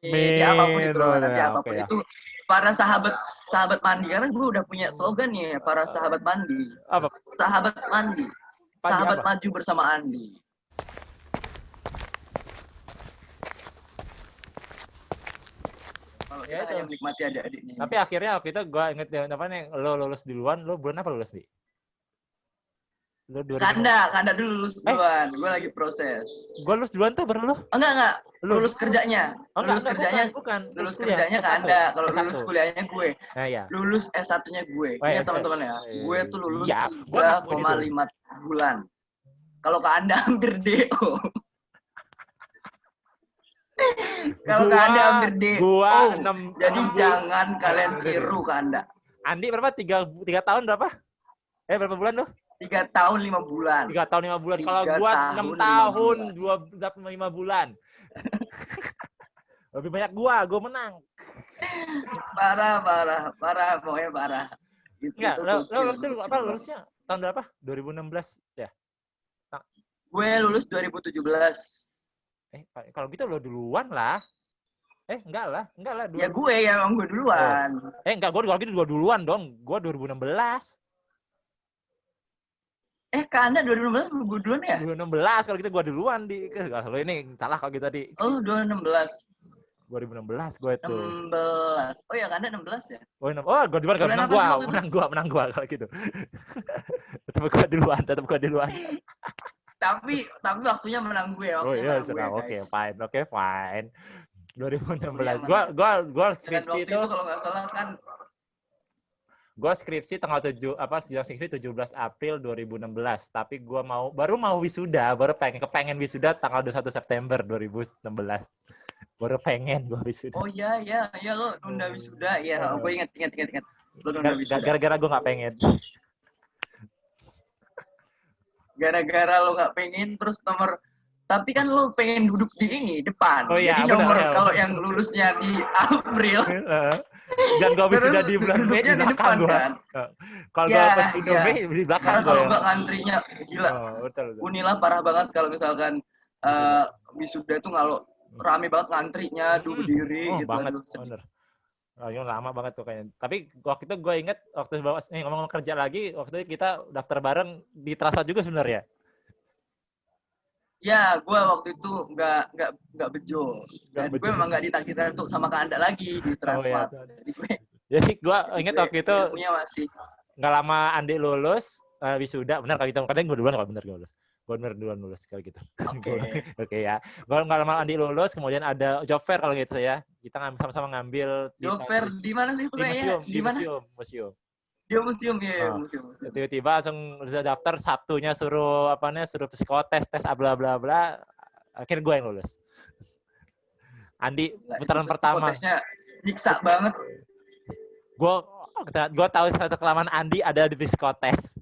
apapun itu nanti ya, apapun okay, itu para sahabat mandi, karena gue udah punya slogan nih, para sahabat mandi. Apa? Sahabat mandi. Pandi Sahabat apa? maju bersama Andi. Kalau kita Ya itu. hanya menikmati adik-adiknya. Tapi akhirnya waktu itu gue inget apa nih, lo lulus duluan, lo bulan apa lulus di? Lo 2000. Kanda dulu lulus duluan. Gue lagi proses. Gue lulus duluan tuh baru lo? Enggak. Lu? Lulus kerjanya. Oh, lulus kerjanya bukan. Lulus kuliah, kerjanya S1. Kanda. Kalau S1. lulus kuliahnya gue. Nah, ya. Lulus S1-nya gue. Ingat teman-teman ya. Gue tuh lulus 3,5 bulan. Kalau Kanda hampir DO. Kalau Kanda hampir DO. Jadi jangan kalian tiru Kanda. Andi berapa? 3 tahun berapa? Berapa bulan tuh? 3 tahun 5 bulan. 3 tahun 5 bulan. Kalau gua 6 tahun 5 bulan. Lebih banyak gua menang. Parah, pokoknya parah. Enggak, lo apa lulusnya tahun berapa? 2016 ya? Gue lulus 2017. Kalau gitu lo duluan lah. Enggak lah. Ya gue yang gue duluan. Enggak, gue duluan dong. Gue 2016. Kak Anda 2016 gue duluan ya? 2016 kalau gitu gue duluan di. Kalau ini salah kalau gitu tadi. Oh, 2016. 2016 gue itu. 16. Oh ya, Kak Anda 16 ya? Gue duluan, menang gue kalau gitu. tetap gue duluan. tapi waktunya menang gue. Oke, fine. 2016. Gue skripsi itu kalau nggak salah kan. Gue skripsi tanggal 17 April 2016, tapi gue baru mau wisuda, kepengen wisuda tanggal 21 September 2016. Baru pengen gue wisuda. Oh iya lo nunda wisuda ya. Gue ingat. Lo nunda wisuda. Gara-gara gue nggak pengen. Gara-gara lo nggak pengen, terus nomor. Tapi kan lo pengen duduk di depan. Oh iya, jadi nomor kalau yang lulusnya di April. Dan gue wisuda di bulan Mei di belakang gue. Kan? Kalau gue pas di Mei di belakang gue. Kalau nggak ngantrinya gila. Betul. Unila parah banget kalau misalkan wisuda tuh kalau rame banget ngantrinya, berdiri gitu. Banget, bener. Lama banget tuh kayaknya. Tapi waktu itu gue inget waktu ngomong kerja lagi, waktu itu kita daftar bareng di Transmart juga sebenarnya. Ya, gue waktu itu nggak bejo. Dan gue memang nggak ditakdirkan untuk sama Kak Anda lagi di Transmart. Jadi gue inget waktu itu masih nggak lama Andi lulus wisuda, benar kalau kita kadang gue duluan kalau bener gue lulus. Gue bener duluan lulus kalau gitu. Oke ya. Gue nggak lama Andi lulus, kemudian ada job fair kalau gitu ya. Kita sama-sama ngambil job fair di mana sih itu kayaknya? Di museum. Dia museum ya, museum. Tiba-tiba langsung daftar, Sabtunya suruh psikotes, tes bla bla bla. Akhirnya gue yang lulus. Andi putaran pertama. Psikotesnya nyiksa banget. Gue tahu satu kelemahan Andi ada di psikotes.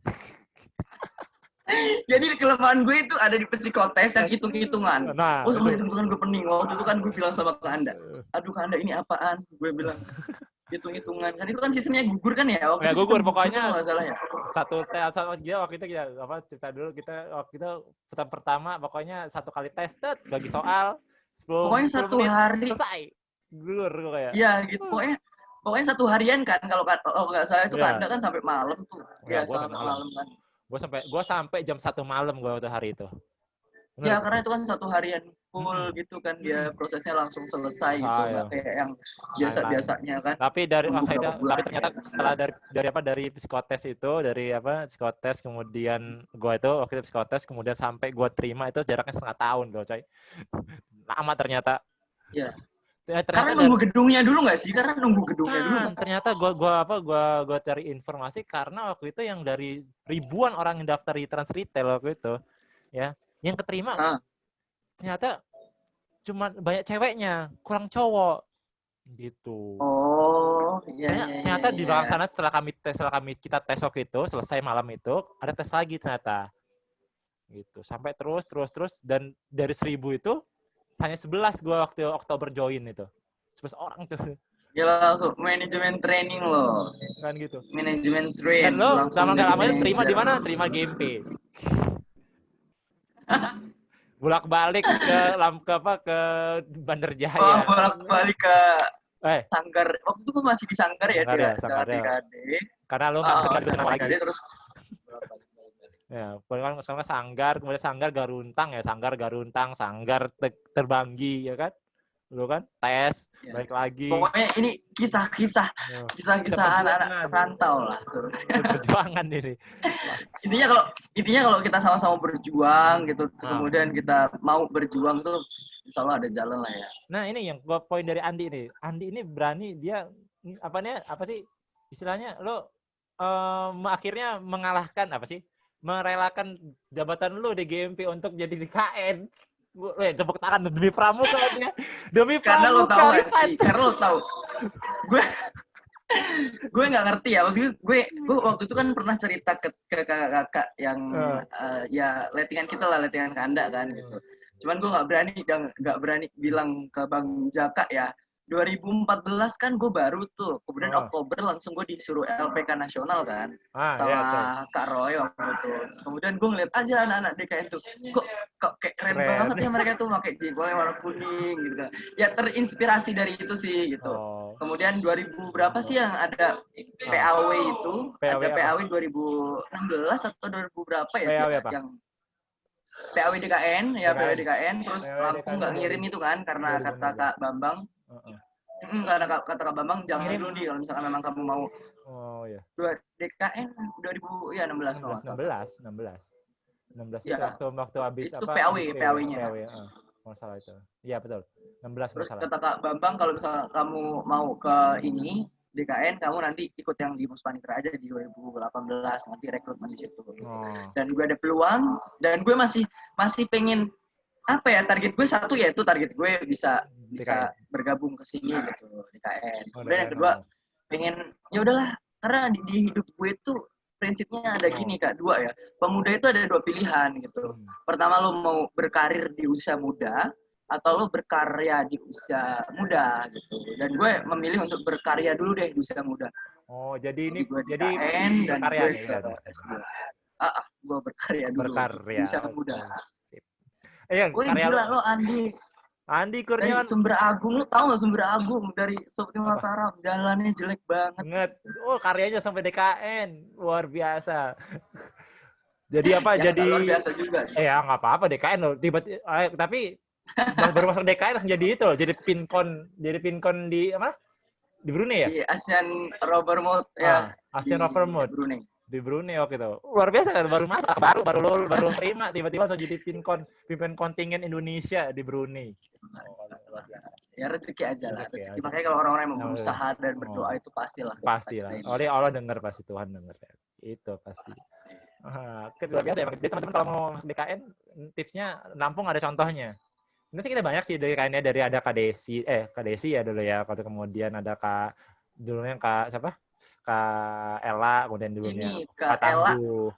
Jadi kelemahan gue itu ada di psikotes yang hitung-hitungan. Nah, hitung-hitungan gue pening. Waktu itu kan gue bilang sama Kak Anda, aduh Kak Anda ini apaan? Gue bilang hitung-hitungan kan itu kan sistemnya gugur kan ya? Gugur pokoknya. Masalahnya. Satu tes waktu itu cerita dulu kita waktu itu pertama pokoknya satu kali tes bagi soal 10 pokoknya 10 satu menit, hari selesai. Gulur kayak. Iya gitu pokoknya satu harian kan kalau nggak salah itu Kak Anda kan sampai malam tuh. Ya sampai malam kan. Gue sampai jam 1 malam gue waktu hari itu. Bener. Ya karena itu kan satu harian full gitu kan dia prosesnya langsung selesai gitu nggak kayak yang biasanya kan. Tapi ternyata setelah dari psikotes itu psikotes kemudian gue itu waktu itu psikotes kemudian sampai gue terima itu jaraknya 1,5 tahun loh coy. Lama ternyata. Iya. Karena nunggu gedungnya dulu nggak sih? Ternyata gue cari informasi karena waktu itu yang dari ribuan orang yang daftar di Trans Retail waktu itu ya yang keterima ternyata cuma banyak ceweknya, kurang cowok gitu. Oh, iya. Ternyata di belakang sana setelah kita tes waktu itu selesai malam itu ada tes lagi ternyata. Gitu. Sampai terus dan dari 1.000 itu hanya 11 gue waktu Oktober join itu. 11 orang tuh. Ya langsung manajemen training loh. Kan gitu. Manajemen training. Dan lo sama gak lama itu terima di mana? Terima GMP. Bolak-balik ke Bandarjaya. Bolak-balik ke Sanggar. Waktu itu gue masih di Sanggar ya, Sanggar di DKD. Karena lu nggak bisa di lagi. Terus ya, kan sama Sanggar, kemudian Sanggar Garuntang ya, Sanggar Garuntang, Sanggar Terbanggi ya kan? Lu kan tes balik lagi. Pokoknya ini kisah-kisah anak-anak rantau lah. Perjuangan ini. Intinya kalau kita sama-sama berjuang gitu, kemudian kita mau berjuang tuh insya Allah ada jalan lah ya. Nah ini yang gua poin dari Andi ini. Andi ini berani dia apa sih istilahnya lo akhirnya mengalahkan apa sih? Merelakan jabatan lu di GMP untuk jadi DKN. Tepuk tangan demi Pramuka dia. Demi Pramuka. Karena lo tahu. Gue nggak ngerti ya. Maksudnya gue waktu itu kan pernah cerita ke kakak yang ya lettingan kita lah, lettingan Kanda kan gitu. Cuman gue nggak berani bilang ke Bang Jaka ya. 2014 kan gue baru tuh, kemudian Oktober langsung gue disuruh LPK nasional kan, sama Kak Roy waktu itu. Kemudian gue ngeliat aja anak-anak DKN tuh, kok kayak keren banget ya mereka tuh pakai jengkolnya warna kuning gitu kan. Ya terinspirasi dari itu sih gitu. Kemudian 2000 berapa sih yang ada PAW itu? Ada PAW 2016 atau 2000 berapa ya? Yang PAW DKN ya, PAW DKN, terus Lampung nggak ngirim itu kan karena kata Kak Bambang. Karena kata Kak Bambang jangan dulu nih kalau misalkan memang kamu mau. DKN 2016 ya. Waktu habis itu PAW-nya. Masalah itu. Iya betul. 16 terus masalah. Kata Kak Bambang kalau misalkan kamu mau ke ini DKN, kamu nanti ikut yang di Muspanitra aja di 2018 nanti rekrutmen di situ. Dan gue ada peluang dan gue masih pengen apa ya, target gue satu yaitu target gue bisa bergabung ke sini gitu DKN. Kemudian yang kedua pengen ya udahlah karena di hidup gue itu prinsipnya ada gini Kak, dua ya. Pemuda itu ada dua pilihan gitu. Pertama lo mau berkarir di usia muda atau lo berkarya di usia muda gitu. Dan gue memilih untuk berkarya dulu deh di usia muda. Jadi ini jadi berkarya nih. Gue berkarya dulu di usia muda. Gila lo Andi Kurniawan dari Sumber Agung, lo tau gak Sumber Agung dari Sobat Mataram, jalannya jelek banget. Karyanya sampai DKN, luar biasa. Jadi apa? Ya, jadi luar biasa juga. Ya nggak apa-apa DKN loh. Tiba-tiba tapi baru masuk DKN langsung jadi itu loh, jadi pinkon di apa? Di Brunei ya? Di Asian Rover Mode ya. Asian Rover Mode. Di Brunei waktu itu. Luar biasa kan, baru masuk, baru terima tiba-tiba langsung jadi pimpin kontingen Indonesia di Brunei. Ya rezeki aja lah. Rezeki. Makanya kalau orang-orang yang mau berusaha dan berdoa itu pastilah. Pastilah. Oleh Allah dengar pasti, Tuhan dengar. Itu pasti. Luar biasa ya. Jadi teman-teman kalau mau masuk DKN, tipsnya Lampung ada contohnya. Ini sih kita banyak sih dari DKN-nya, dari ada Kak Desi ya dulu ya. Kalau kemudian ada dulunya Kak siapa? Kak Ella, kemudian dulunya Kak Tangguh,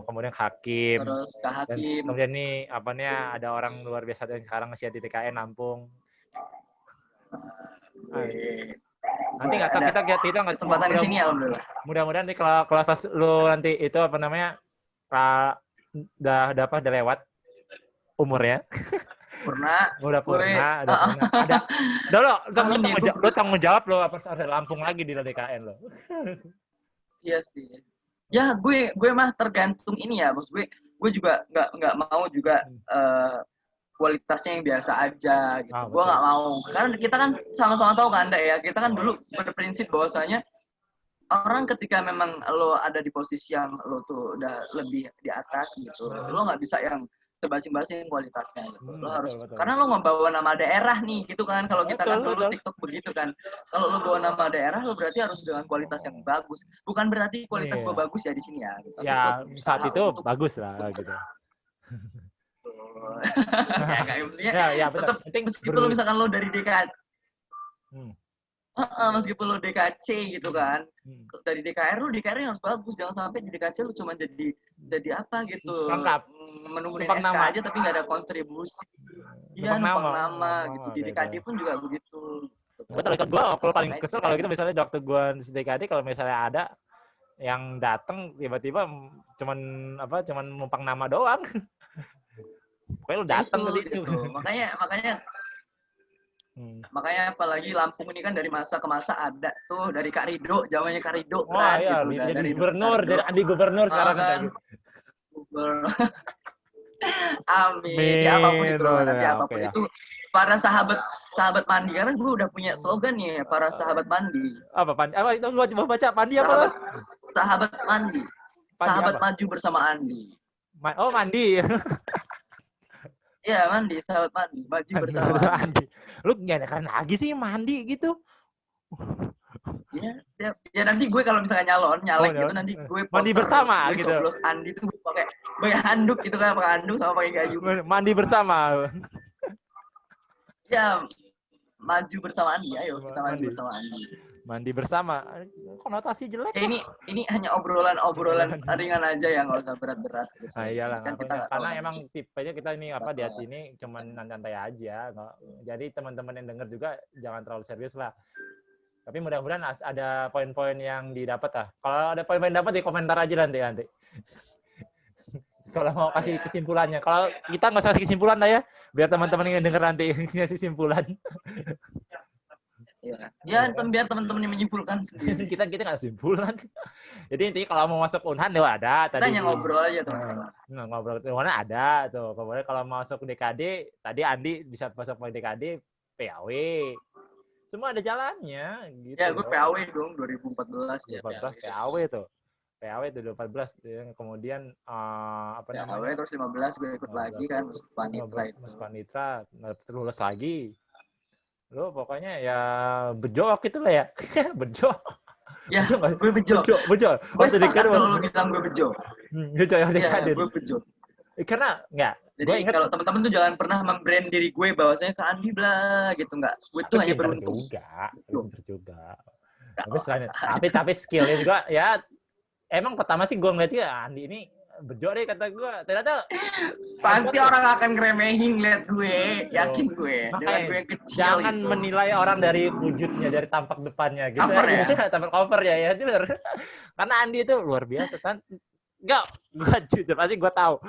kemudian Hakim, terus Kak Hakim. Kemudian nih ada orang luar biasa yang sekarang masih di DKN Lampung. Nanti kita nggak kesempatan di sini alhamdulillah. Mudah-mudahan nih kalau pas lu nanti itu udah lewat umurnya. Udah purna. Lo tanggung jawab lo apa harus Lampung lagi di DKN lo. Iya sih. Ya gue mah tergantung ini ya, bos. Gue juga nggak mau juga kualitasnya yang biasa aja gitu. Gue nggak mau. Karena kita kan sama-sama tahu kan, ya. Kita kan dulu berprinsip bahwasanya orang ketika memang lo ada di posisi yang lo tuh udah lebih di atas gitu, lo nggak bisa yang sebasing-basing kualitasnya gitu. Lo harus karena lo membawa nama daerah nih gitu kan. Kalau kita kan dulu TikTok begitu kan. Kalau lo bawa nama daerah lo berarti harus dengan kualitas yang bagus. Bukan berarti kualitas gue bagus ya di sini ya gitu. Ya saat itu bagus lah gitu. Ya tetap meskipun lo misalkan lo dari DKC meskipun lo DKC gitu kan, dari DKR lo DKR harus bagus, jangan sampai di DKC lo cuma jadi apa gitu, menungguin SK aja tapi nggak ada kontribusi. Iya, numpang nama gitu. Di DKD pun juga begitu. Betul, gue kalau paling kesel kalau gitu misalnya waktu gue di DKD kalau misalnya ada yang datang tiba-tiba cuman numpang nama doang. Pokoknya lu datang ke situ. Gitu. Makanya apalagi Lampung ini kan dari masa ke masa ada tuh, dari Kak Rido, zamannya Kak Rido Wah, kan iya, gitu. jadi gubernur, jadi Andi gubernur sekarang kan. Amin. Ya apapun itu lah, nanti ya, apapun okay, itu. Para sahabat mandi, karena gue udah punya slogan nih, para sahabat mandi. Apa Pandi? Apa itu gua coba baca Pandi apa? Sahabat mandi. Pandi sahabat apa? maju bersama Andi. Oh, mandi. Iya, mandi, sahabat mandi, maju bersama Andi. Lu nyalakan lagi sih mandi gitu. Iya, ya nanti gue kalau misalnya nyalek gitu, nanti gue mandi bersama gue gitu. coblos Andi tuh pakai handuk gitu kan, pakai handuk sama pakai gayu. Mandi bersama. Ya, maju bersama Andi, ayo kita maju bersama Andi. Mandi bersama, konotasi jelek. Ini hanya obrolan ringan aja ya, nggak usah berat-berat. Gitu. Nah, iyalah, kan karena emang tipenya kita ini di hati ini cuman santai aja. Jadi teman-teman yang denger juga jangan terlalu serius lah. Tapi mudah-mudahan ada poin-poin yang didapat lah. Kalau ada poin-poin dapat di komentar aja nanti. Kalau mau kasih kesimpulannya. Kalau kita nggak usah kasih kesimpulan lah ya, biar teman-teman yang denger nanti ngasih kesimpulan. Ya, biar teman-teman yang menyimpulkan sendiri. kita nggak kesimpulan. Jadi intinya kalau mau masuk Unhan ya ada. Kita hanya ngobrol aja teman-teman. Ngobrol Unhan ada tuh. Kemudian kalau masuk DKD, tadi Andi bisa masuk ke DKD, PAW. Semua ada jalannya gitu. Ya, gue PAW dong 2014 ya. 2014 PAW tuh. PAW itu 2014. Kemudian PAW terus 15 gue ikut lagi kan masuk Panitra itu. Masuk Panitra, lulus lagi. Lu pokoknya ya bejo waktu itu lah ya. Bejo. Ya, gue bejo. Waktu DKD kalau lu bilang gue bejo. Bejo ya DKD. Gue bejo. Karena enggak. Jadi kalau teman-teman tuh jangan pernah membrand diri gue bahwasanya ke Andi blah gitu, enggak. Gue tuh hanya beruntung. Pinter juga. Tapi skillnya juga ya. Emang pertama sih gue ngeliatnya Andi ini bejo deh kata gue. Ternyata pasti orang akan ngeremehin lihat gue, yakin gue. Makanya gue yang kecil jangan gitu. menilai orang dari wujudnya, dari tampak depannya gitu. Cover ya? Tampak cover ya itu benar. Karena Andi itu luar biasa kan. Enggak, gue jujur pasti gue tahu.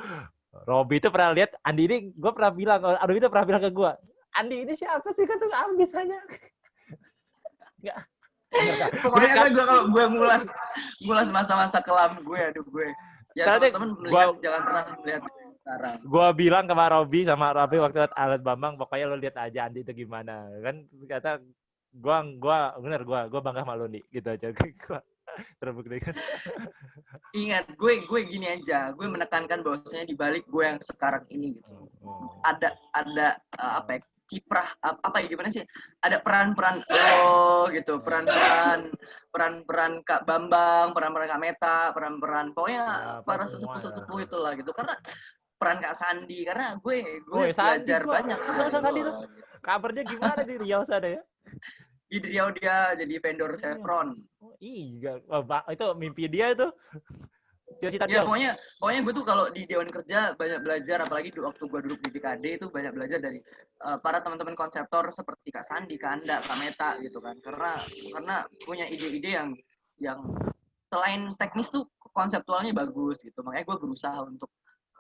Robi itu pernah lihat Andi ini, gue pernah bilang, Robi itu pernah bilang ke gue, Andi ini siapa sih kan tuh ambis aja. Enggak. Pokoknya kan gue kalau gue ngulas masa-masa kelam gue, gue. Ya teman-teman melihat, jangan pernah melihat sekarang. Gue bilang ke Robi sama Robi waktu alat Bambang, pokoknya lo lihat aja Andi itu gimana. Kan kata gue bangga sama lo nih, gitu aja. Terbukti kan. Ingat, gue gini aja, gue menekankan bahwasanya di balik gue yang sekarang ini gitu. Ada apa ya? Ciprah apa ya gimana sih? Ada peran-peran lo gitu, peran-peran Kak Bambang, peran-peran Kak Meta, peran-peran pokoknya para sesepuh itulah gitu. Karena peran Kak Sandi, karena gue belajar banyak. Sandi tuh. Kabarnya gimana di Riau sana ya? Di Riau dia jadi vendor Chevron. Iya, itu mimpi dia itu. Cita-cita ya pokoknya gue tuh kalau di Dewan Kerja banyak belajar, apalagi waktu gue duduk di DKD itu banyak belajar dari para teman-teman konseptor seperti Kak Sandi, Kak Anda, Kak Meta gitu kan, karena punya ide-ide yang selain teknis tuh konseptualnya bagus gitu, makanya gue berusaha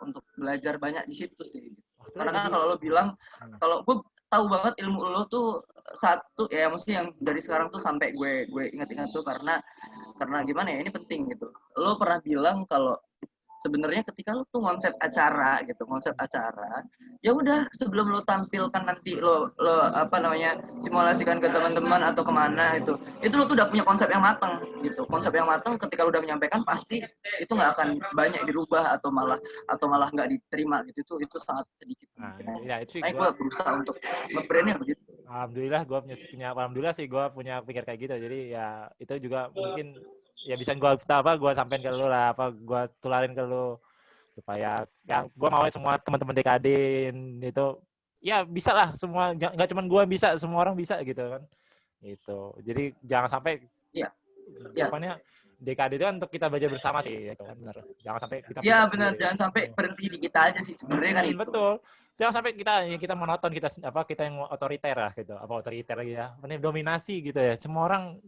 untuk belajar banyak di situ sih. Karena kan kalau lo bilang, kalau gue tahu banget ilmu lo tuh satu ya, mesti yang dari sekarang tuh sampai gue ingat-ingat tuh karena gimana ya, ini penting gitu. Lo pernah bilang kalau sebenarnya ketika lo tuh konsep acara, ya udah sebelum lo tampilkan nanti lo apa namanya simulasikan ke teman-teman atau kemana itu lo tuh udah punya konsep yang matang gitu. Konsep yang matang ketika lo udah menyampaikan pasti itu nggak akan banyak dirubah atau malah nggak diterima gitu. Itu sangat sedikit. Gue berusaha untuk nge-brandnya begitu. Alhamdulillah sih gue punya pikir kayak gitu. Jadi ya itu juga mungkin ya bisa gue sampein ke lu lah, gue tularin ke lu supaya ya gue mau semua teman-teman DKD itu ya bisa lah, semua nggak cuma gue bisa, semua orang bisa gitu kan. Itu jadi jangan sampai depannya DKD itu kan untuk kita belajar bersama sih, gitu kan, benar. Jangan sampai kita benar, jangan sampai berhenti di kita aja sih sebenarnya kan itu. Betul. Jangan sampai kita monoton, kita yang otoriter lah gitu. Apa otoriter lagi ya? Dominasi gitu ya. Semua orang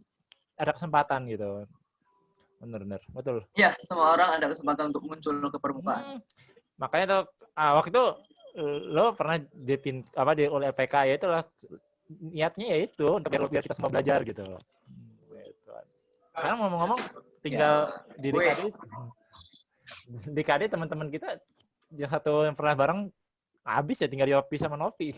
ada kesempatan gitu. Bener, betul. Iya, semua orang ada kesempatan untuk muncul ke permukaan. Makanya tuh waktu itu lo pernah di oleh LPK ya itulah niatnya ya itu untuk biar kita semua belajar gitu. Sekarang ngomong-ngomong tinggal di DKD teman-teman kita satu yang pernah bareng habis ya tinggal Yopi sama Novi.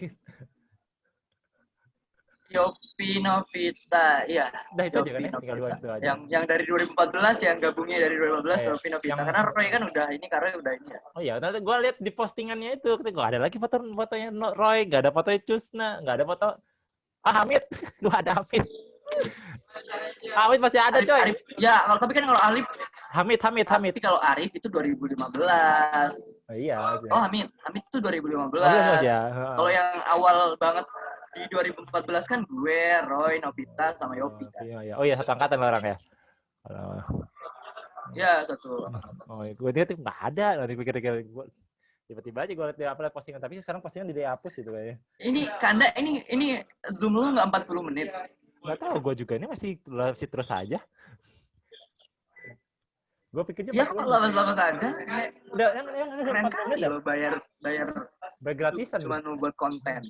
Yopi, Novita, iya. Udah itu aja kan ya, tinggal dua itu aja. Yang dari 2014 yang gabungnya dari 2015 Yopi, Novita. Karena Roy kan udah ini, karena udah ini ya. Oh iya, nanti gue lihat di postingannya itu, gue ada lagi fotonya Roy, gak ada fotonya Cusna, gak ada foto Hamid, gue ada Hamid. Hamid masih ada coy. Arif, ya, tapi kan kalau Alif Hamid. Tapi kalau Arif itu 2015. Oh iya. Oh Hamid itu 2015. Ya. Kalau yang awal banget di 2014 kan gue, Roy, Novita, sama Yopi kan. Oh iya, satu angkatan orang ya. Ya satu. Oh, gue lihat nggak ada. Nanti pikir-pikir gue tiba-tiba aja gue lihat postingan, tapi sekarang postingan dihapus itu kayaknya. Ini Kanda, ini Zoom lu nggak 40 menit? Nggak tahu, gue juga ini masih terus aja. Gue pikirnya ya kok lawas-lawas aja. Udah yang keren kali lo bayar gratisan. Cuma mau buat konten.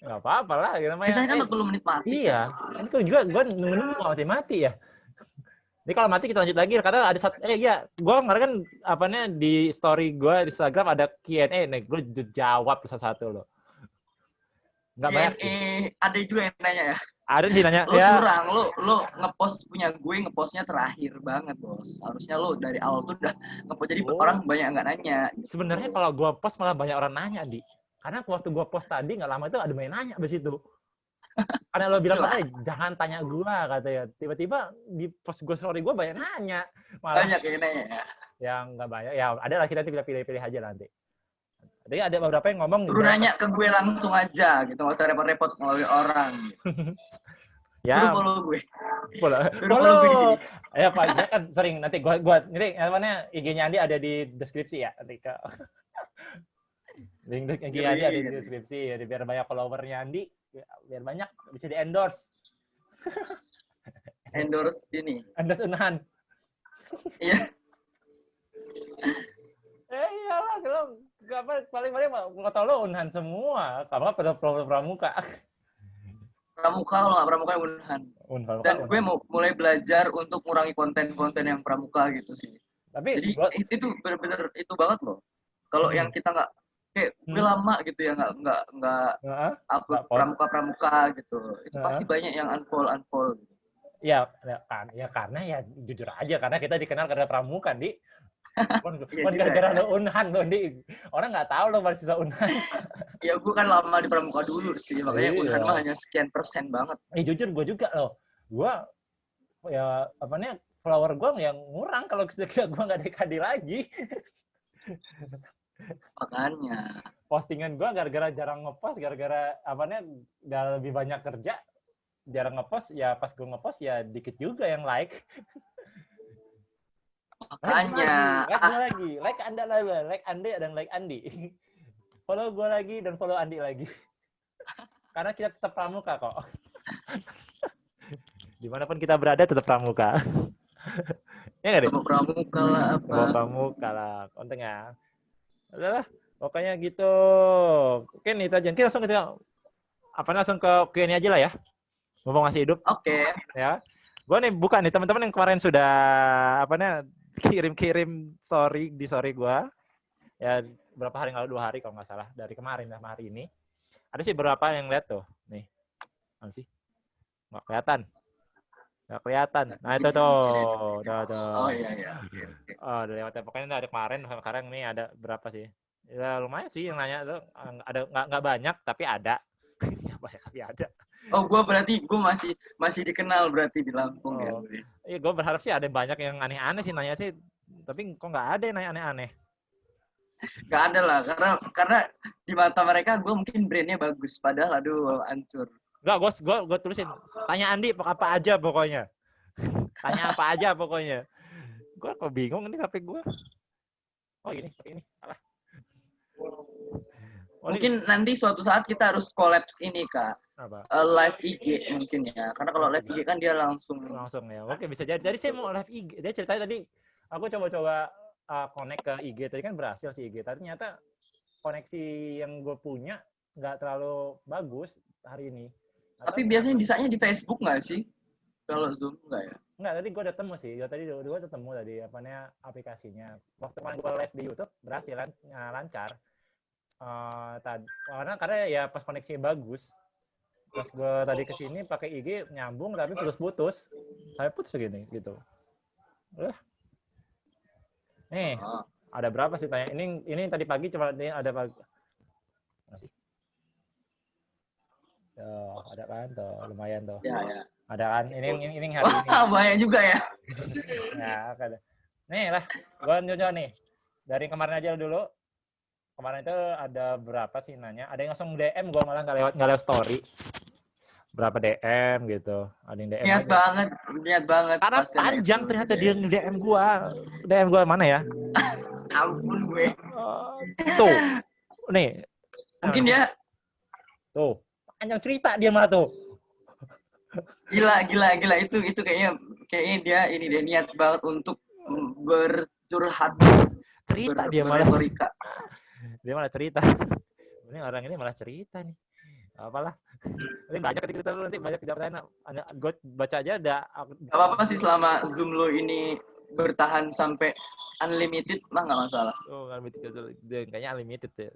Nggak apa-apa lah. Biasanya kan 40 menit mati. Iya. Ini kok juga gue nunggu mati ya. Ini kalau mati kita lanjut lagi karena ada satu iya, gue kemarin kan apanya di story gue di Instagram ada Q&A, nih gue jawab satu-satu loh. Nggak banyak sih. Ada juga yang nanya ya. Ada sih nanya. Lo curang, lo ngepost punya gue, ngepostnya terakhir banget bos. Harusnya lo dari awal tuh udah ngepost, jadi orang banyak nggak nanya. Gitu. Sebenarnya kalau gue post malah banyak orang nanya, Di. Karena waktu gue post tadi nggak lama itu ada banyak nanya abis itu. Karena lo bilang katanya jangan tanya gue katanya. Tiba-tiba di post gue story gue banyak nanya. Malah banyak yang nanya ya. Yang nggak banyak. Ya ada lah, kita pilih aja nanti. Jadi ada beberapa yang ngomong. Lu nanya ke gue langsung aja gitu, nggak usah repot-repot melalui orang. Ya. Lu follow gue. Follow. Ya Pak, dia kan sering nanti gue nanti namanya IG-nya Andi ada di deskripsi ya nanti ke. Link IG Andi ada di deskripsi ya, biar banyak followernya Andi, biar banyak bisa di endorse. Endorse ini. Endorse Unhan. Iya. Iyalah kalau paling nggak tahu lo Unhan semua, kamu pada pramuka. Pramuka, kalau nggak pramuka Unhan. Dan gue mau mulai belajar untuk mengurangi konten-konten yang pramuka gitu sih. Tapi jadi itu benar-benar itu banget loh. Kalau yang kita nggak kayak gue lama gitu ya nggak upload pramuka gitu, itu pasti banyak yang unfollow gitu. Ya karena ya jujur aja karena kita dikenal karena pramuka, Di. Gara-gara lo Unhan lo, Di. Orang nggak tahu lo mahasiswa Unhan. Ya gue kan lama di pramuka dulu sih, makanya Unhan mah hanya sekian persen banget. Jujur gue juga loh. Gue ya follower gue yang ngurang kalau gue nggak DKD lagi. Makanya postingan gue gara-gara jarang ngepost, gara-gara udah lebih banyak kerja, jarang ngepost, ya pas gue ngepost ya dikit juga yang like. Makanya like Andi dan like Andi. Follow gue lagi dan follow Andi lagi. Karena kita tetap pramuka kok. Dimanapun kita berada tetap pramuka. Ya nggak deh? Pramuka lah apa? Pramuka lah, kontennya. Udahlah, pokoknya gitu. Oke, itu aja. Kita langsung ke Q&A aja lah ya. Mumpung masih hidup. Oke. Ya. Gue nih bukan nih teman-teman yang kemarin sudah kirim story di story gue. Ya berapa hari lalu, 2 hari kalau nggak salah, dari kemarin sama hari ini. Ada sih beberapa yang lihat tuh. Nih. Mana sih? Nggak kelihatan. Nah itu tuh. Oh iya. Oh, udah lewat. Pokoknya ada kemarin, sekarang ini ada berapa sih? Ya lumayan sih yang nanya tuh. Ada nggak banyak tapi ada. Nggak banyak tapi ada. Oh, gue masih dikenal berarti di Lampung ya. Iya, gue berharap sih ada banyak yang aneh-aneh sih nanya sih. Tapi kok nggak ada yang nanya aneh-aneh. Nggak ada lah, karena di mata mereka gue mungkin brandnya bagus, padahal aduh hancur. Enggak, gue tulisin, tanya Andi apa aja pokoknya. Tanya apa aja pokoknya. Gue kok bingung ini HP gue. Oh ini. Alah. Mungkin nanti suatu saat kita harus collapse ini, Kak. Apa? Live IG mungkin ya. Karena kalau live IG kan dia langsung ya. Oke, bisa jadi. Jadi saya mau live IG. Dia ceritanya tadi aku coba-coba connect ke IG. Tadi kan berhasil sih IG. Ternyata koneksi yang gue punya nggak terlalu bagus hari ini. Tapi biasanya bisanya di Facebook nggak sih? Kalau Zoom nggak ya? Nggak, tadi gue udah temu sih. Tadi gue udah temu tadi aplikasinya. Waktu kemarin gue live di YouTube berhasil lancar. Karena ya pas koneksinya bagus. Pas gue tadi kesini pakai IG nyambung tapi putus-putus. Saya putus segini gitu. Nih, ada berapa sih tanya? Ini tadi pagi cuma ini ada pagi. Masih. Ada kan tuh, lumayan tuh. Ya. Ada kan? Ini hari ini. Banyak juga ya. Ya, ada. Nih lah, gue nyoba nih. Dari kemarin aja dulu. Kemarin itu ada berapa sih nanya? Ada yang langsung DM, gue malah nggak lewat story. Berapa DM gitu. Ada yang DM. Niat banget. Karena panjang ternyata dia nge-DM gue. DM gue mana ya? Ampun gue. Tuh. Nih. Mungkin dia. Tuh. Panjang cerita dia mah tuh. Gila. Itu kayaknya dia niat banget untuk bercurhat. Cerita dia malah. Dia malah cerita. Ini orang ini malah cerita nih. Apalah. Ini banyak ketika lu nanti banyak jawab tanya. Gue baca aja ada. Gak apa-apa sih selama Zoom lo ini bertahan sampai unlimited mah nggak masalah. Oh, unlimited dia kayaknya unlimited ya.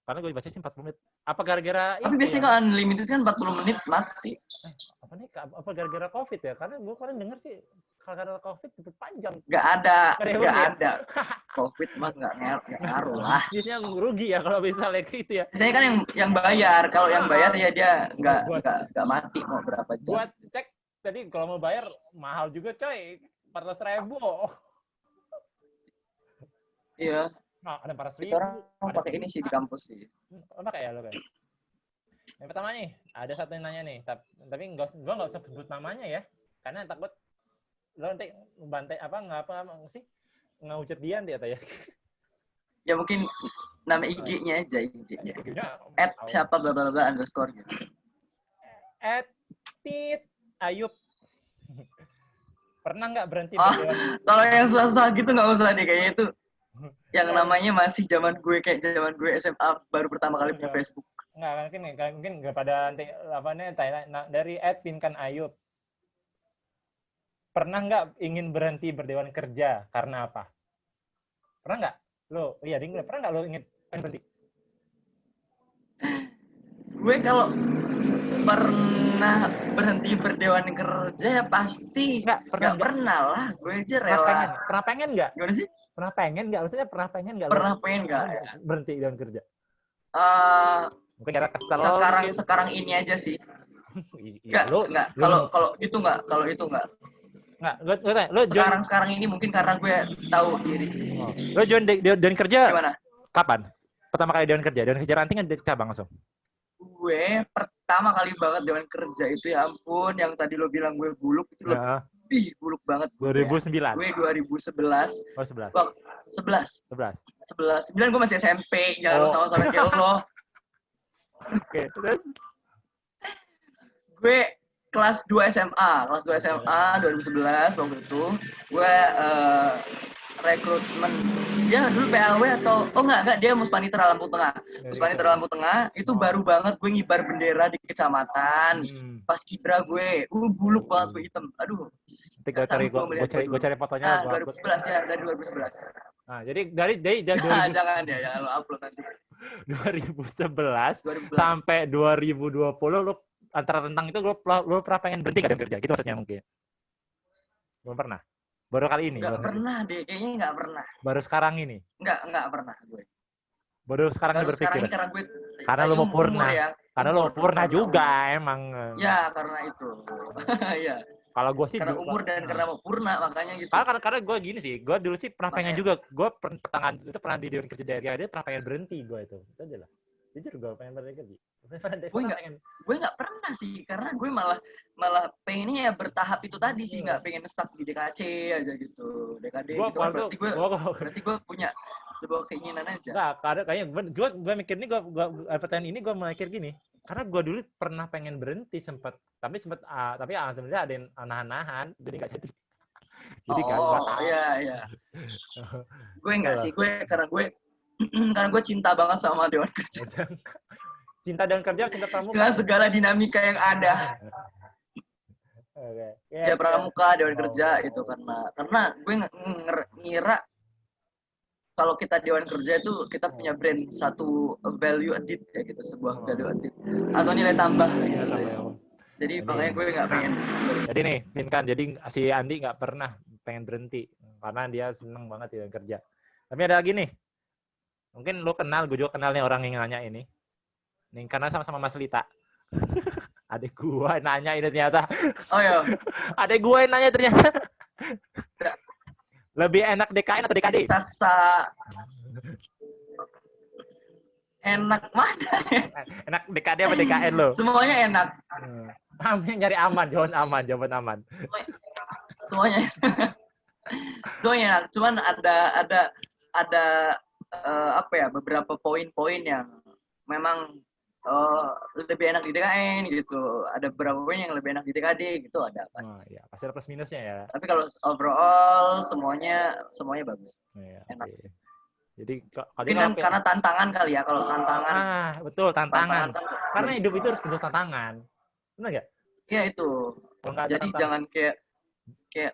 Karena gue baca sih 40 menit. Apa gara-gara Tapi biasanya kalau unlimited kan 40 menit mati. Apa gara-gara COVID ya? Karena gue kemarin denger sih gara-gara COVID itu panjang. Gak ada. COVID mah nggak ngaruh lah. Biasanya rugi ya kalau misalnya gitu ya. Biasanya kan yang bayar. Kalau yang bayar ya dia nggak mati mau berapa jam. Buat cek tadi kalau mau bayar mahal juga coy. 400.000. Iya. Ada 400.000. Orang pakai ini sih di kampus sih. Pakai ya lo kan. Yang pertama nih, ada satu yang nanya nih, tapi gue nggak usah sebut namanya ya, karena takut lo nanti bantai ngehujat dia nanti atau ya. Ya mungkin nama IG-nya aja IG-nya. @siapa blablabla _ gitu. @Ayub. Pernah nggak berhenti kalau yang susah gitu nggak usah deh kayaknya itu. Yang namanya masih zaman gue SMA baru pertama kali punya Facebook. Mungkin nggak pada nanti tanya dari @pinkan Ayub. Pernah nggak ingin berhenti berdewan kerja karena apa? Pernah nggak? Pernah nggak lo ingin berhenti? Gue kalau pernah berhenti berdewan kerja ya pasti nggak pernah lah. Gue aja rela. Pernah pengen nggak? Gimana sih? Pernah pengen nggak? Maksudnya pernah pengen nggak? Pernah pengen nggak? Berhenti dewan kerja? Mungkin sekarang ini aja sih. Enggak. Kalau itu enggak. Lo sekarang ini mungkin karena gue tahu diri. Lo join dewan kerja gimana? Kapan? Pertama kali dewan kerja ranting kan cabang langsung. Gue pertama kali banget dewan kerja itu ya ampun, yang tadi lo bilang gue buluk itu lebih buluk banget. 2009. Gue 2011. Oh, 11. 9 gue masih SMP, jangan lo sama-sama kayak lo. Oke, terus gue kelas 2 SMA 2011 waktu itu gue rekrutmen. Dia dulu PLW atau enggak dia Muspanitra Lampung Tengah itu baru banget gue ngibar bendera di kecamatan. Pas kibra gue buluk banget, gue hitam. Aduh. Gue cari fotonya. 2011 ya, dari 2011. Nah, jadi dari jangan lo upload nanti. 2011 sampai 2020 lu antara rentang itu lu pernah pengen berhenti gak kerja gitu maksudnya mungkin? Belum pernah. Baru kali ini. Nggak pernah deh, kayaknya nggak pernah. Baru sekarang ini. Nggak pernah gue. Baru sekarang berpikir. Karena lu mau purna. Karena lu mau purna juga emang. Ya, karena itu. Iya. Kalau gue sih karena umur dan karena mau purna makanya gitu. Karena gue gini sih, gue dulu sih pernah pengen juga. Gue pernah di dewan kerja daerah dia pernah pengen berhenti gue itu aja lah. Jujur gue pengen berhenti kerja. Gue nggak pernah sih, karena gue malah pengennya ya bertahap itu tadi sih, nggak pengen stuck di DKC aja gitu. DKD gitu. Berarti gue punya sebuah keinginan aja. Enggak, kayaknya gue mikir nih, pertanyaan ini gue mikir gini. Karena gue dulu pernah pengen berhenti tapi alhamdulillah ada yang nahan-nahan, jadi nggak jadi. Jadi iya. Gue nggak sih, karena gue cinta banget sama Dewan Kerja. Cinta Dewan Kerja, cinta Pramuka. Dengan segala dinamika yang ada. Okay. Ya Pramuka, Dewan Kerja itu karena gue ngira kalau kita Dewan Kerja itu kita punya brand satu value added ya gitu, sebuah value added atau nilai tambah gitu. Jadi makanya gue nggak pengen. Jadi nih, Vinkan, jadi si Andi nggak pernah pengen berhenti karena dia seneng banget Dewan Kerja. Tapi ada lagi nih, mungkin lo kenal, gue juga kenal nih orang yang nanya ini. Nih karena sama-sama Mas Lita. Adek gue nanya ini ternyata. Oh iya. Adek gue nanya ternyata. Lebih enak DKN atau DKD? Enak mana? Enak DKD apa DKN lo? Semuanya enak. Nyari aman, jawaban aman. Semuanya enak. Cuman ada apa ya, beberapa poin-poin yang memang lebih enak di DKN gitu. Ada beberapa poin yang lebih enak di DKD gitu, ada pasti. Oh, iya. Pasti ada plus minusnya ya. Tapi kalau overall semuanya bagus. Iya, enak. Iya. Jadi karena tantangan kali ya, kalau tantangan. Betul, tantangan. Karena hidup itu harus penuh tantangan. Benar nggak? Iya itu. Jadi jangan kayak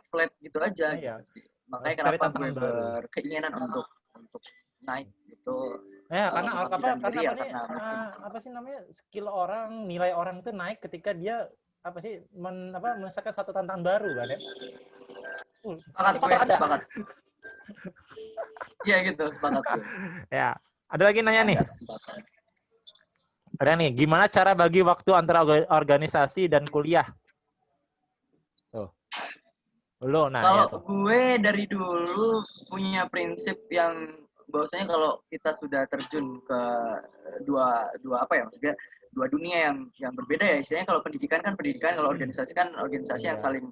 flat gitu aja. Iya. Gitu. Makanya kenapa gue berkeinginan untuk naik gitu. Ya, karena apa sih namanya, skill orang, nilai orang itu naik ketika dia menyelesaikan satu tantangan baru kan ya. Sepakat. Iya gitu, sepakat gue. Ya, ada lagi nanya nih. Ada nih, gimana cara bagi waktu antara organisasi dan kuliah? Tuh. Lo nanya. Kalau gue dari dulu punya prinsip yang bahwasanya kalau kita sudah terjun ke dua maksudnya dua dunia yang berbeda ya, istilahnya kalau pendidikan, kalau organisasi yang saling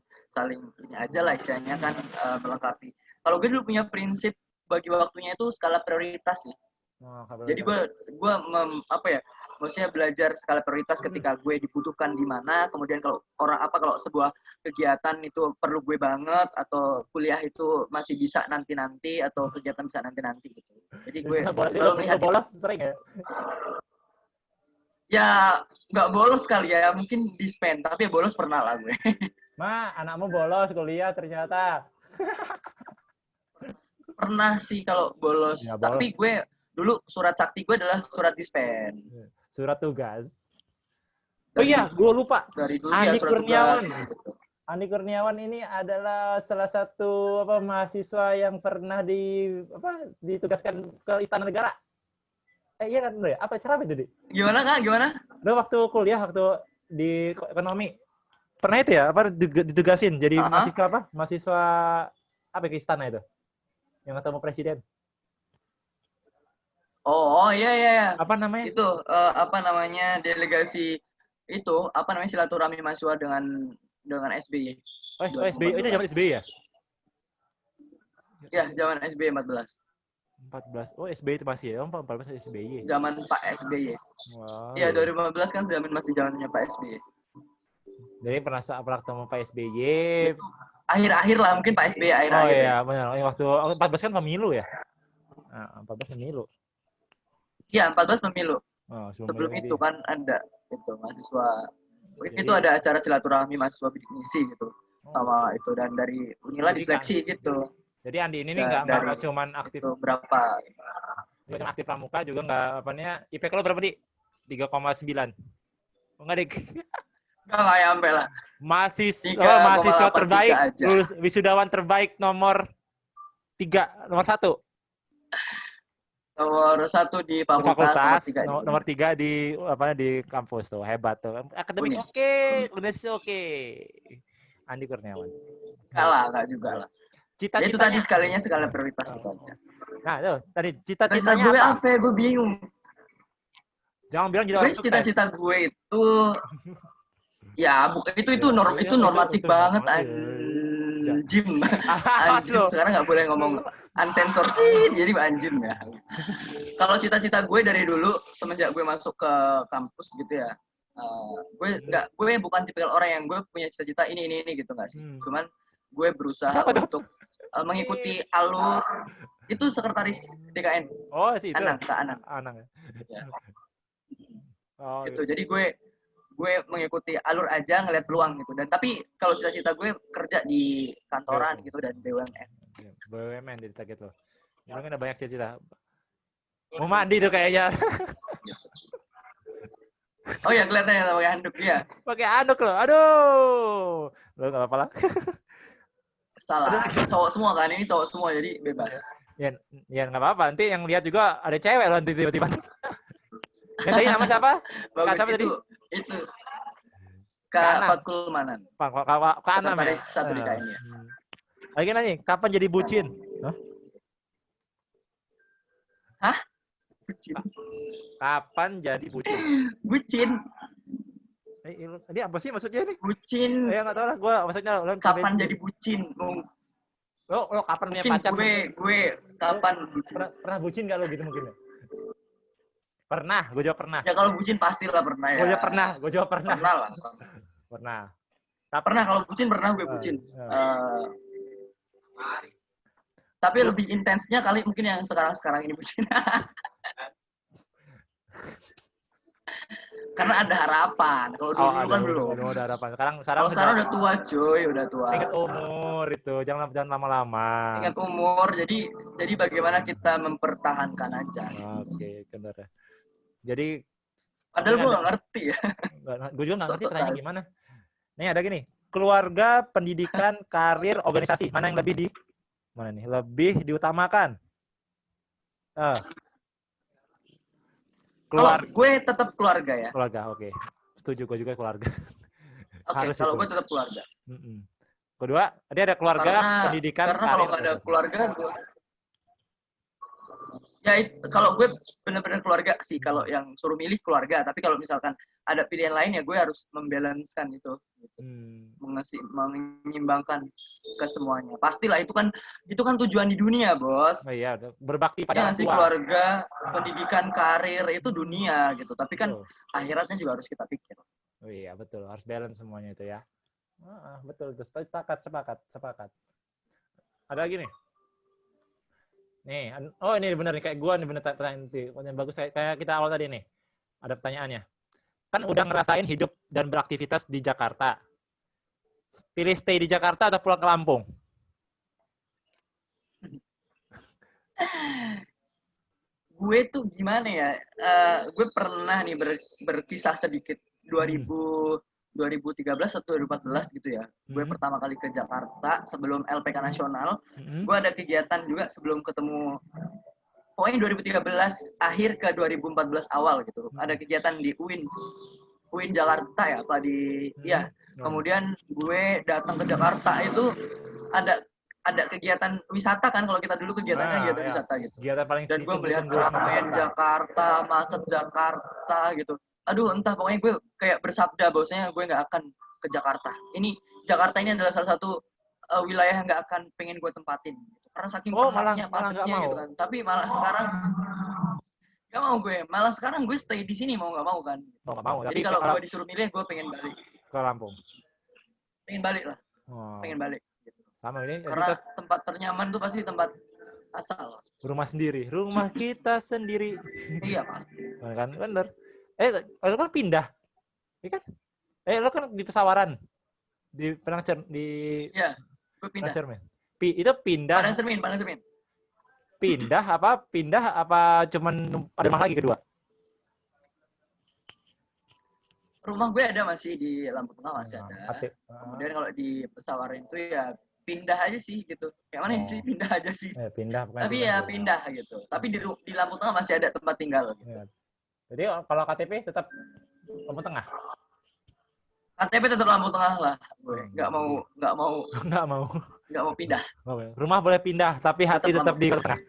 ini aja lah istilahnya kan, melengkapi. Kalau gue dulu punya prinsip bagi waktunya itu skala prioritas nih. Jadi gue maksudnya belajar skala prioritas ketika gue dibutuhkan di mana, kemudian kalau sebuah kegiatan itu perlu gue banget, atau kuliah itu masih bisa nanti atau kegiatan bisa nanti gitu. Jadi gue selalu melihat bolos sering ya. Ya nggak bolos kali ya, mungkin dispen, tapi bolos pernah lah gue. Anakmu bolos kuliah ternyata. Pernah sih kalau bolos, ya, tapi gue dulu surat sakti gue adalah surat dispen. Surat tugas. Oh iya, gue lupa. Dari dulu Andi Kurniawan. Andi Kurniawan ini adalah salah satu mahasiswa yang pernah ditugaskan ke Istana Negara. Iya kan, Bro? Apa cara itu, Di? Gimana, Kak? Gimana? Lo waktu kuliah, waktu di ekonomi, pernah itu ya? Ditugasin jadi mahasiswa Mahasiswa ke Istana itu? Yang ketemu presiden. Oh iya. Apa namanya? Itu delegasi itu silaturahmi mahasiswa dengan SBY. Oh, SBY itu zaman SBY ya? Ya, zaman SBY 14. Oh, SBY itu masih ya? 14 SBY. Zaman Pak SBY. Wow. Iya, 2015 kan masih zamannya Pak SBY. Jadi pernah ketemu Pak SBY. Akhir-akhir lah, mungkin Pak SBY akhir-akhir. Oh iya, benar. Waktu 14 kan pemilu ya? 14 pemilu. Iya, 14 pemilu. Oh, sebelum itu kan ada itu mahasiswa. Itu ada acara silaturahmi mahasiswa bidik misi gitu. Sama itu, dan dari Unila diseleksi gitu. Jadi Andi ini nggak cuma aktif itu berapa? Cuma aktif pramuka juga nggak IPK lo berapa, Di? 3,9. Enggak, Dik. Enggak nyampe lah. Mahasiswa terbaik, wisudawan terbaik nomor 1. Nomor 1 di fakultas, nomor 3 di kampus tuh. Hebat tuh. Akademik oke. Universitas oke. Andi Kurniawan. Enggak juga lah. Itu tadi skala prioritas itu aja. Nah, tuh, tadi cita-citanya gue apa? Gue bingung. Jangan bilang jadi orang sukses. Cita-cita gue itu ya bukan itu normatif banget. anjim. Anjim sekarang nggak boleh ngomong unsensor jadi anjim ya. Kalau cita-cita gue dari dulu semenjak gue masuk ke kampus gitu ya, gue bukan tipikal orang yang gue punya cita-cita ini gitu nggak sih. Cuman gue berusaha untuk mengikuti alur itu sekretaris DKN. Oh sih itu. Anang. Ya. Oh, gitu. Jadi gue mengikuti alur aja ngeliat peluang gitu. Dan tapi kalau cita-cita gue kerja di kantoran gitu dan BUMN. BUMN jadi target lo. Lu kan ada banyak cita-cita. Mau mandi tuh kayaknya. Oh ya kelihatan ya pakai handuk ya. Pakai handuk lo. Aduh. Lo enggak apa-apa lah. Salah. Cowok semua kan, ini cowok semua jadi bebas. Ya enggak apa-apa. Nanti yang lihat juga ada cewek lo nanti tiba-tiba. Yang tadi nama siapa? Kak siapa tadi? Itu Kak Fatkul Manan. Kak Anam ya? Satu di KN-nya. Lagi nanya, kapan jadi bucin? Hah? Bucin? Kapan jadi bucin? Bucin? Ini apa sih maksudnya nih? Bucin. Ya nggak tahu lah, gue maksudnya. Kapan jadi bucin? Lo kapan punya pacar? Gue kapan bucin? Pernah bucin nggak lo gitu mungkin? Pernah, gue jawab pernah. Ya kalau bucin pastilah pernah ya. Gue jawab pernah. Pernah lah. Pernah. Pernah kalau bucin pernah gue bucin. Tapi lebih intensnya kali mungkin yang sekarang ini bucin. Karena ada harapan. Kalau dulu kan belum. Ada harapan. Sekarang udah tua, coy, udah tua. Ingat umur itu, jangan lama-lama. Ingat umur, jadi bagaimana kita mempertahankan aja. Oke, benar ya. Jadi padahal gue nggak ngerti ya. Gue juga nggak ngerti pertanyaannya gimana. Nih ada gini, keluarga, pendidikan, karir, organisasi, mana yang lebih diutamakan? Kalau gue tetap keluarga ya. Keluarga, oke. Setuju, gue juga keluarga. Oke, kalau gue tetap keluarga. Kedua, dia ada keluarga, pendidikan, karena kalau nggak ada keluarga, gue ya kalau gue benar-benar keluarga sih. Kalau yang suruh milih keluarga, tapi kalau misalkan ada pilihan lain ya gue harus membalancekan itu, menyimbangkan ke semuanya. Pastilah itu kan tujuan di dunia, bos. Oh iya, berbakti pada orang tua. Keluarga, pendidikan, karir itu dunia gitu. Tapi kan akhiratnya juga harus kita pikir. Oh iya betul, harus balance semuanya itu ya. Betul, sepakat. Ada lagi nih. Nih, ini benar nih kayak gua nih benar pertanyaan itu. Yang bagus kayak kita awal tadi nih. Ada pertanyaannya. Kan udah ngerasain hidup dan beraktivitas di Jakarta. Pilih stay di Jakarta atau pulang ke Lampung? Gue tuh gimana ya? Gue pernah nih berkisah sedikit 2013 atau 2014 gitu ya. Gue pertama kali ke Jakarta sebelum LPK Nasional. Gue ada kegiatan juga sebelum ketemu. Pokoknya 2013 akhir ke 2014 awal gitu. Ada kegiatan di UIN Jakarta ya, apa di ya. Kemudian gue datang ke Jakarta itu ada kegiatan wisata kan, kalau kita dulu kegiatannya kegiatan wisata gitu. Dan gue melihat keramaian Jakarta, macet Jakarta gitu. Aduh, entah, pokoknya gue kayak bersabda bahwasanya gue nggak akan ke Jakarta. Jakarta ini adalah salah satu wilayah yang nggak akan pengen gue tempatin. Gitu. Karena saking penatnya, padatnya gitu kan. Tapi malah sekarang nggak mau gue. Malah sekarang gue stay di sini mau nggak mau kan. Nggak mau. Jadi kalau gue disuruh milih, gue pengen balik. Ke Lampung. Pengen balik lah. Pengen balik. Gitu. Sama ini. Karena tempat ternyaman tuh pasti tempat asal. Rumah sendiri. Rumah kita sendiri. Iya pasti. Kan bener. Lo kan pindah, ya kan? Lo kan di Pesawaran, di Penang di. Iya, gue pindah. Itu pindah. Padang Cermin. Pindah apa cuman ada rumah lagi kedua? Rumah gue ada masih di Lampung Tengah masih ada. Kemudian kalau di Pesawaran itu ya pindah aja sih gitu. Kayak mana sih pindah aja sih. Pindah. Tapi ya pindah gitu. Tapi di Lampung Tengah masih ada tempat tinggal gitu. Ya. Jadi kalau KTP tetap Lampung Tengah. KTP tetap Lampung Tengah lah, gue nggak mau pindah. Rumah boleh pindah, tapi hati tetap di Tengah.